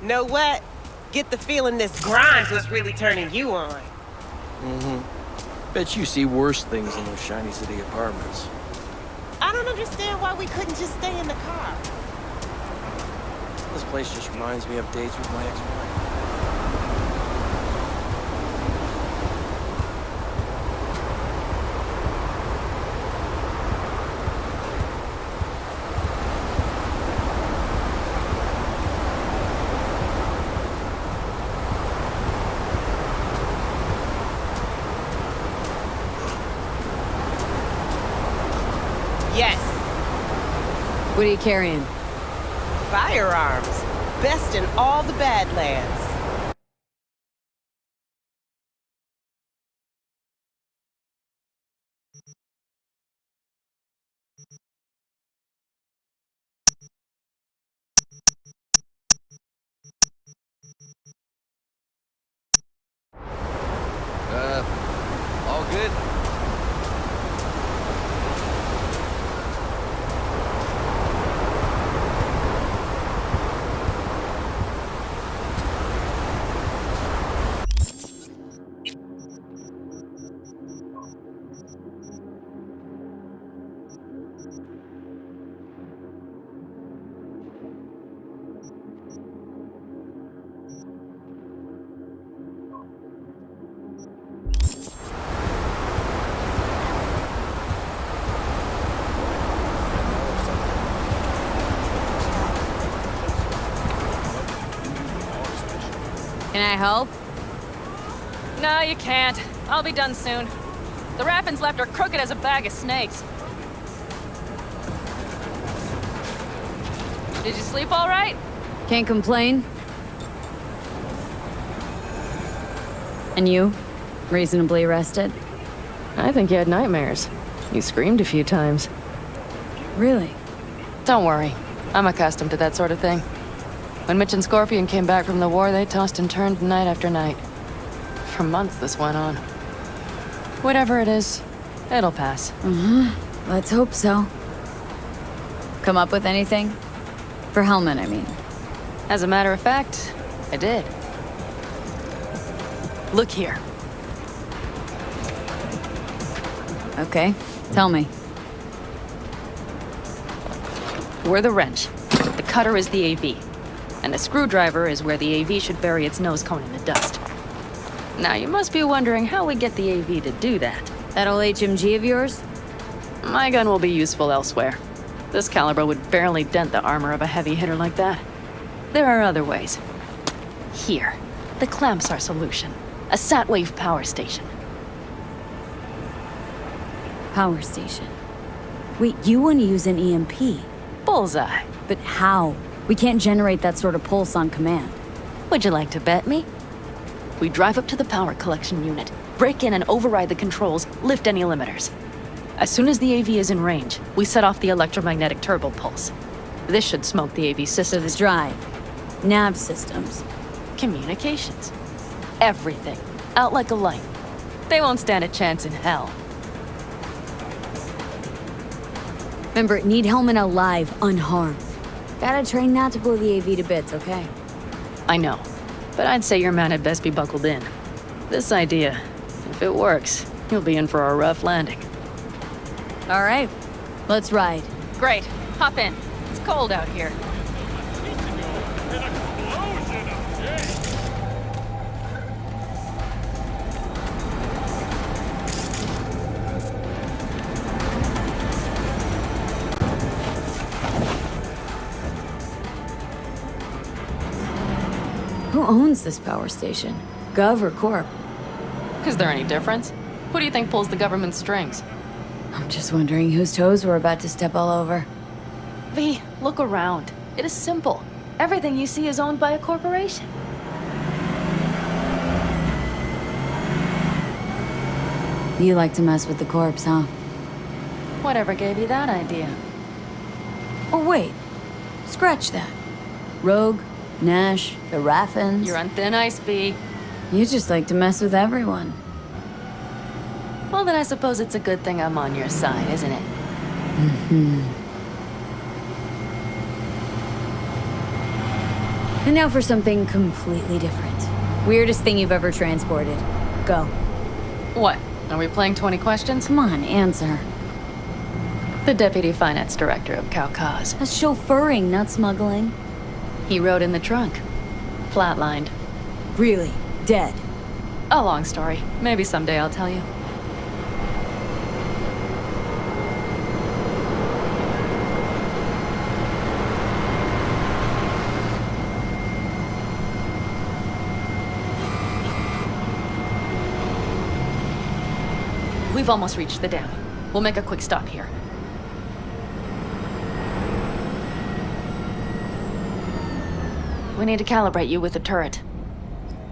Know what? Get the feeling this Grimes was really turning you on. Bet you see worse things in those shiny city apartments. I don't understand why we couldn't just stay in the car. This place just reminds me of dates with my ex-wife. Yes, What are you carrying? firearms. Best in all the Badlands. All good? Can I help? No, you can't. I'll be done soon. The Raffins left her crooked as a bag of snakes. Did you sleep all right? Can't complain. And you? Reasonably rested? I think you had nightmares. You screamed a few times. Really? Don't worry. I'm accustomed to that sort of thing. When Mitch and Scorpion came back from the war, they tossed and turned night after night. For months this went on. Whatever it is, it'll pass. Let's hope so. Come up with anything? For Hellman, I mean. As a matter of fact, I did. Look here. Okay, tell me. We're the wrench. The cutter is the AV. And the screwdriver is where the AV should bury its nose cone in the dust. Now, you must be wondering how we get the AV to do that. That old HMG of yours? My gun will be useful elsewhere. This caliber would barely dent the armor of a heavy hitter like that. There are other ways. Here, the clamps are solution. A Satwave power station. Power station. Wait, you want to use an EMP? Bullseye. But how? We can't generate that sort of pulse on command. Would you like to bet me? We drive up to the power collection unit, break in and override the controls, lift any limiters. As soon as the AV is in range, we set off the electromagnetic turbo pulse. This should smoke the AV So the systems. drive, nav systems. Communications. Everything. Out like a light. They won't stand a chance in hell. Remember, need Hellman alive, unharmed. Gotta train not to blow the AV to bits, okay? I know, but I'd say your man had best be buckled in. This idea, if it works, you'll be in for a rough landing. All right, let's ride. Great. Hop in. It's cold out here. Who owns this power station? Gov or Corp? Is there any difference? Who do you think pulls the government's strings? I'm just wondering whose toes we're about to step all over. V, look around. It is simple. Everything you see is owned by a corporation. You like to mess with the corpse, huh? Whatever gave you that idea? Oh, wait. Scratch that. Rogue, Nash, the Raffins. You're on thin ice, V. You just like to mess with everyone. Well, then I suppose it's a good thing I'm on your side, isn't it? And now for something completely different. Weirdest thing you've ever transported. Go. What? Are we playing 20 questions? Come on, answer. The Deputy Finance Director of Caucase. That's chauffeuring, not smuggling. He rode in the trunk. Flatlined. Really? Dead? A long story. Maybe someday I'll tell you. We've almost reached the dam. We'll make a quick stop here. We need to calibrate you with the turret.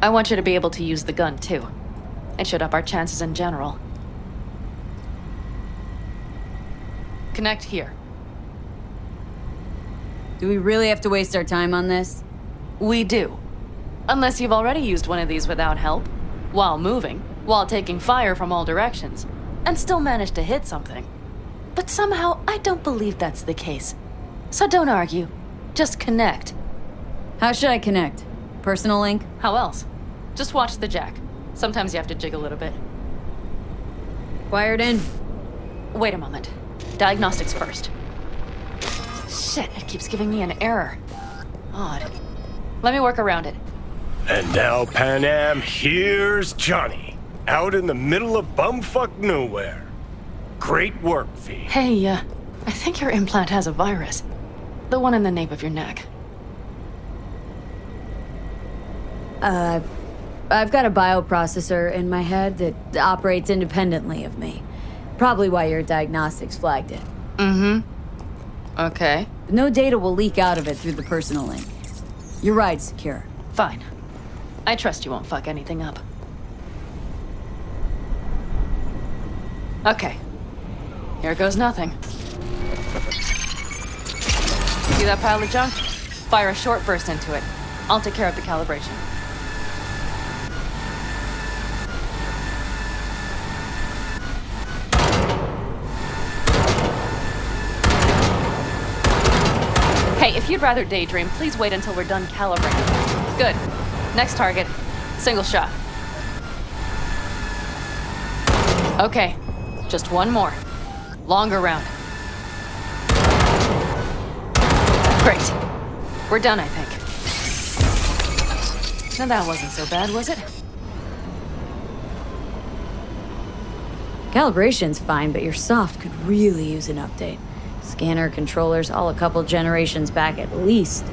I want you to be able to use the gun, too. It should up our chances in general. Connect here. Do we really have to waste our time on this? We do. Unless you've already used one of these without help, while moving, while taking fire from all directions, and still managed to hit something. But somehow, I don't believe that's the case. So don't argue. Just connect. How should I connect? Personal link? How else? Just watch the jack. Sometimes you have to jig a little bit. Wired in. Wait a moment. Diagnostics first. Shit, it keeps giving me an error. Odd. Let me work around it. And now, Pan Am, here's Johnny. Out in the middle of bumfuck nowhere. Great work, V. Hey, I think your implant has a virus. The one in the nape of your neck. I've got a bioprocessor in my head that operates independently of me. Probably why your diagnostics flagged it. Okay. No data will leak out of it through the personal link. Your ride's secure. Fine. I trust you won't fuck anything up. Okay. Here goes nothing. See that pile of junk? Fire a short burst into it. I'll take care of the calibration. Hey, if you'd rather daydream, please wait until we're done calibrating. Good. Next target. Single shot. Okay. Just one more. Longer round. Great. We're done, I think. Now that wasn't so bad, was it? Calibration's fine, but your soft could really use an update. Scanner, controllers, all a couple generations back at least.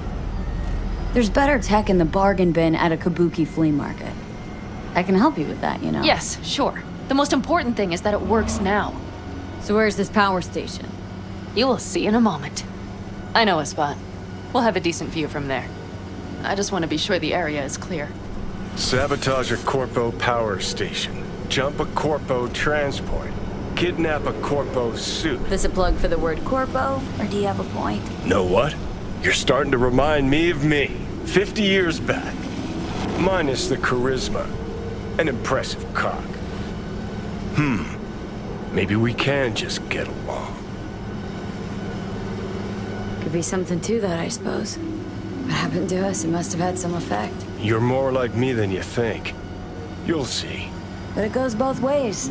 There's better tech in the bargain bin at a kabuki flea market. I can help you with that, you know? Yes, sure. The most important thing is that it works now. So where's this power station? You will see in a moment. I know a spot. We'll have a decent view from there. I just want to be sure the area is clear. Sabotage a Corpo power station. Jump a Corpo transport. Kidnap a Corpo suit. This a plug for the word corpo, or do you have a point? Know what? You're starting to remind me of me, 50 years back. Minus the charisma. An impressive cock. Maybe we can just get along. Could be something to that, I suppose. What happened to us? It must have had some effect. You're more like me than you think. You'll see. But it goes both ways.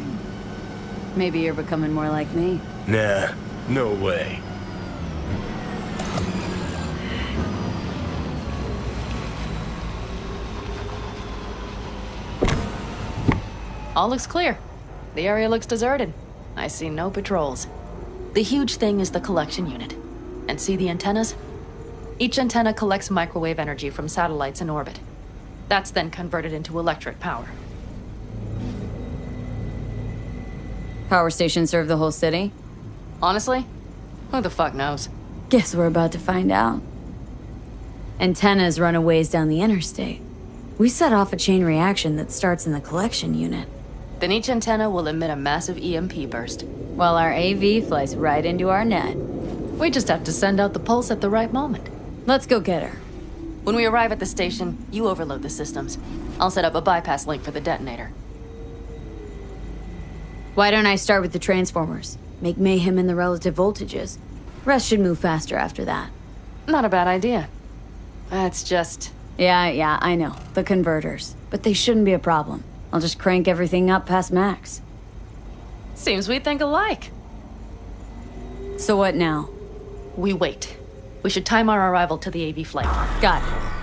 Maybe you're becoming more like me. Nah, no way. All looks clear. The area looks deserted. I see no patrols. The huge thing is the collection unit. And see the antennas? Each antenna collects microwave energy from satellites in orbit. That's then converted into electric power. Power stations serve the whole city? Honestly, who the fuck knows? Guess we're about to find out. Antennas run a ways down the interstate. We set off a chain reaction that starts in the collection unit. Then each antenna will emit a massive EMP burst. While our AV flies right into our net. We just have to send out the pulse at the right moment. Let's go get her. When we arrive at the station, you overload the systems. I'll set up a bypass link for the detonator. Why don't I start with the transformers? Make mayhem in the relative voltages. Rest should move faster after that. Not a bad idea. It's just, Yeah, I know. The converters. But they shouldn't be a problem. I'll just crank everything up past max. Seems we think alike. So what now? We wait. We should time our arrival to the AV flight. Got it.